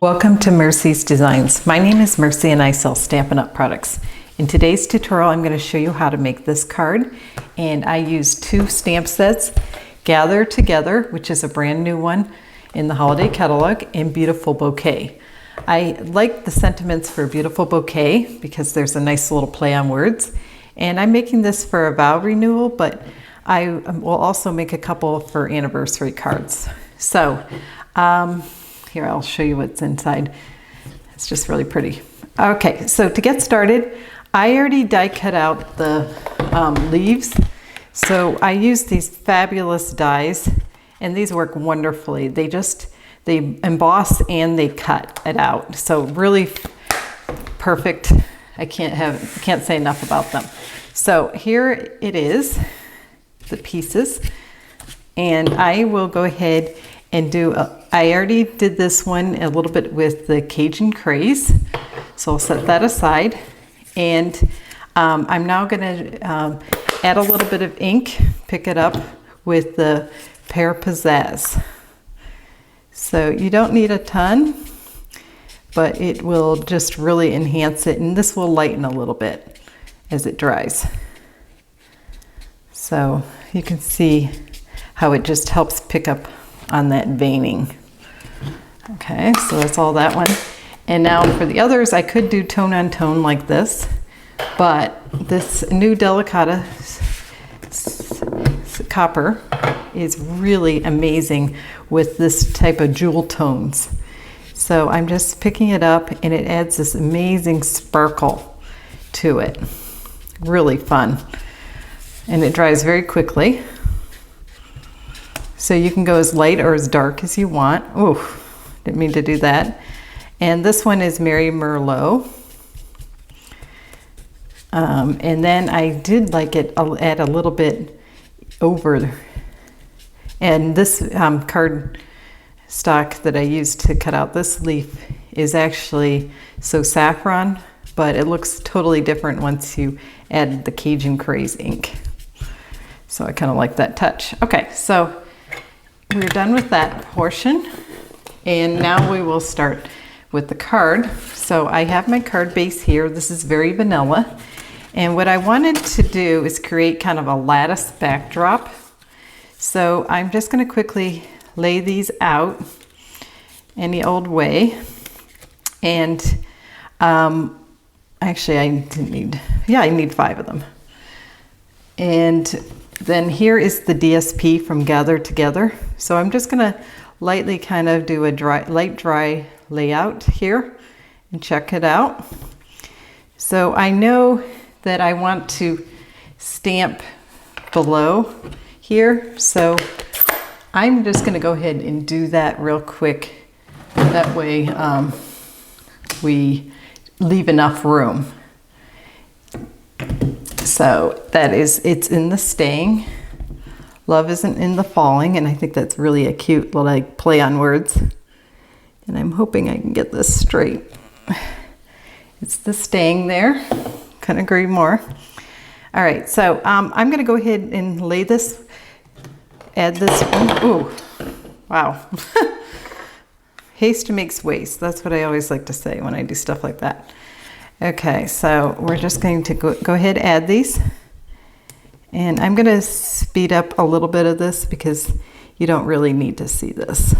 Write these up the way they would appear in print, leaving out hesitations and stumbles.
Welcome to Mercy's Designs. My name is Mercy and I sell Stampin' Up! Products. In today's tutorial, I'm going to show you how to make this card, and I use two stamp sets, Gather Together, which is a brand new one in the holiday catalog, and Beautiful Bouquet. I like the sentiments for Beautiful Bouquet because there's a nice little play on words, and I'm making this for a vow renewal, but I will also make a couple for anniversary cards. So, here, I'll show you what's inside. It's just really pretty. Okay, so to get started, I already die cut out the leaves. So I use these fabulous dies, and these work wonderfully. They emboss and they cut it out. So really perfect. I can't say enough about them. So here it is, the pieces, and I will go ahead and I already did this one a little bit with the Cajun Craze, so I'll set that aside. And I'm now going to add a little bit of ink, pick it up with the Pear Pizzazz. So you don't need a ton, but it will just really enhance it, and this will lighten a little bit as it dries. So you can see how it just helps pick up on that veining. Okay, so that's all that one. And now for the others, I could do tone on tone like this, but this new Delicata copper is really amazing with this type of jewel tones. So I'm just picking it up, and it adds this amazing sparkle to it. Really fun. And it dries very quickly. So you can go as light or as dark as you want. Ooh, didn't mean to do that. And this one is Merlot. And then I did like it, I'll add a little bit over. And this card stock that I used to cut out this leaf is actually Saffron, but it looks totally different once you add the Cajun Craze ink. So I kind of like that touch. Okay, so we're done with that portion, and now we will start with the card. So I have my card base here. This is very vanilla, and what I wanted to do is create kind of a lattice backdrop. So I'm just going to quickly lay these out any old way, and actually I need 5 of them. And then here is the DSP from Gather Together. So I'm just gonna lightly kind of do a light dry layout here and check it out. So I know that I want to stamp below here. So I'm just gonna go ahead and do that real quick. That way we leave enough room. So it's in the staying. Love isn't in the falling, and I think that's really a cute little play on words. And I'm hoping I can get this straight. It's the staying there. Couldn't agree more. All right, so I'm gonna go ahead and lay this, add this one. Ooh, wow. Haste makes waste. That's what I always like to say when I do stuff like that. Okay, so we're just going to go ahead and add these. And I'm going to speed up a little bit of this because you don't really need to see this.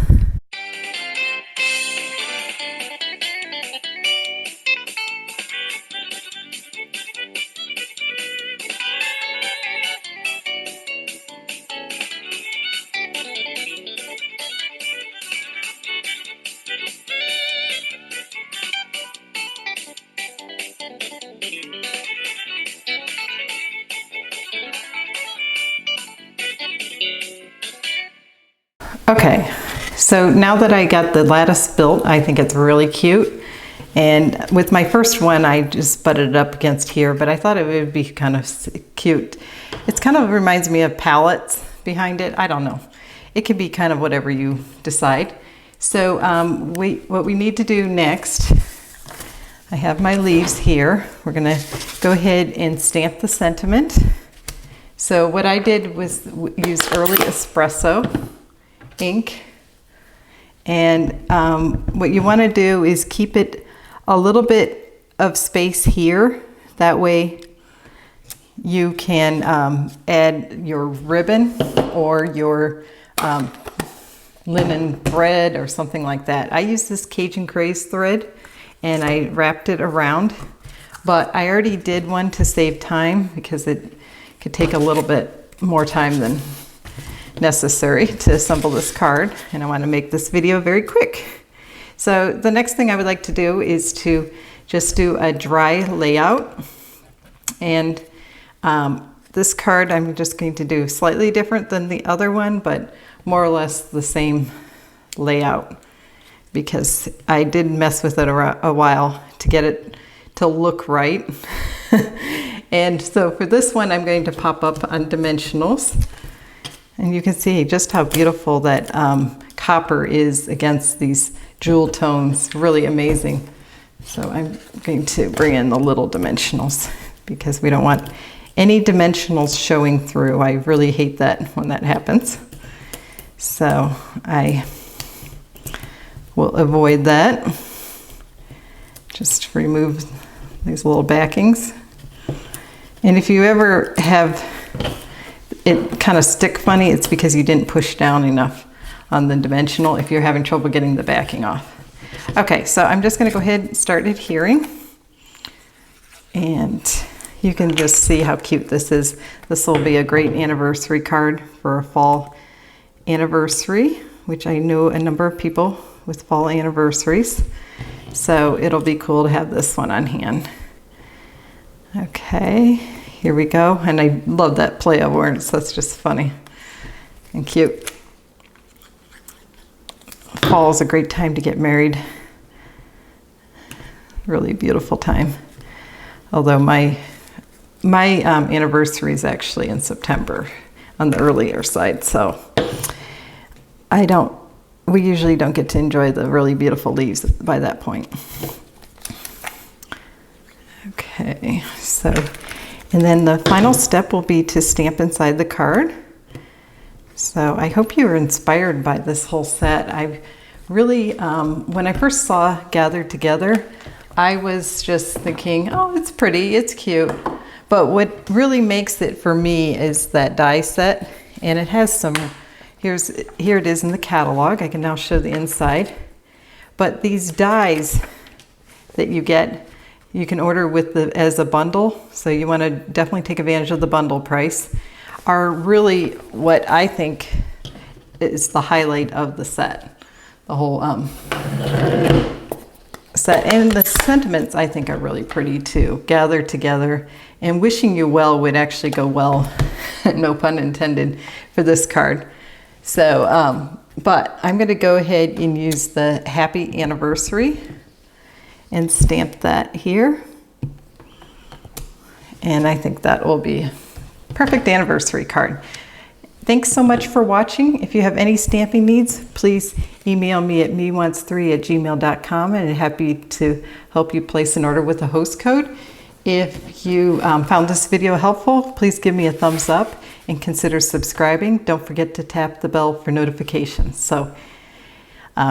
Okay, so now that I got the lattice built, I think it's really cute. And with my first one, I just butted it up against here, but I thought it would be kind of cute. It kind of reminds me of palettes behind it. I don't know. It could be kind of whatever you decide. So what we need to do next, I have my leaves here. We're gonna go ahead and stamp the sentiment. So what I did was use early Espresso ink, And what you want to do is keep it a little bit of space here. That way you can add your ribbon or your linen thread or something like that. I use this Cajun Craze thread and I wrapped it around, but I already did one to save time because it could take a little bit more time than necessary to assemble this card, and I want to make this video very quick. So the next thing I would like to do is to just do a dry layout, and this card I'm just going to do slightly different than the other one, but more or less the same layout, because I did mess with it a while to get it to look right. And so for this one, I'm going to pop up on dimensionals. And you can see just how beautiful that copper is against these jewel tones. Really amazing. So I'm going to bring in the little dimensionals because we don't want any dimensionals showing through. I really hate that when that happens. So I will avoid that. Just remove these little backings. And if you ever have it kind of stick funny, it's because you didn't push down enough on the dimensional if you're having trouble getting the backing off. Okay, so I'm just going to go ahead and start adhering. And you can just see how cute this is. This will be a great anniversary card for a fall anniversary, which I know a number of people with fall anniversaries. So it'll be cool to have this one on hand. Okay, here we go. And I love that play of words. That's just funny and cute. Fall is a great time to get married. Really beautiful time. Although my anniversary is actually in September on the earlier side, so we usually don't get to enjoy the really beautiful leaves by that point. Okay, so, and then the final step will be to stamp inside the card. So I hope you were inspired by this whole set. I really, when I first saw Gathered Together, I was just thinking, oh, it's pretty, it's cute. But what really makes it for me is that die set, and it has some, here it is in the catalog. I can now show the inside. But these dies that you get, you can order with as a bundle, so you want to definitely take advantage of the bundle price, are really what I think is the highlight of the set. The whole set. And the sentiments I think are really pretty too. Gathered Together and Wishing You Well would actually go well, no pun intended, for this card. So, but I'm going to go ahead and use the Happy Anniversary and stamp that here. And I think that will be a perfect anniversary card. Thanks so much for watching. If you have any stamping needs, please email me at mewants3@gmail.com, and I'm happy to help you place an order with a host code. If you found this video helpful, please give me a thumbs up and consider subscribing. Don't forget to tap the bell for notifications, so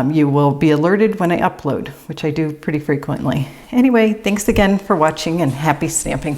you will be alerted when I upload, which I do pretty frequently. Anyway, thanks again for watching, and happy stamping.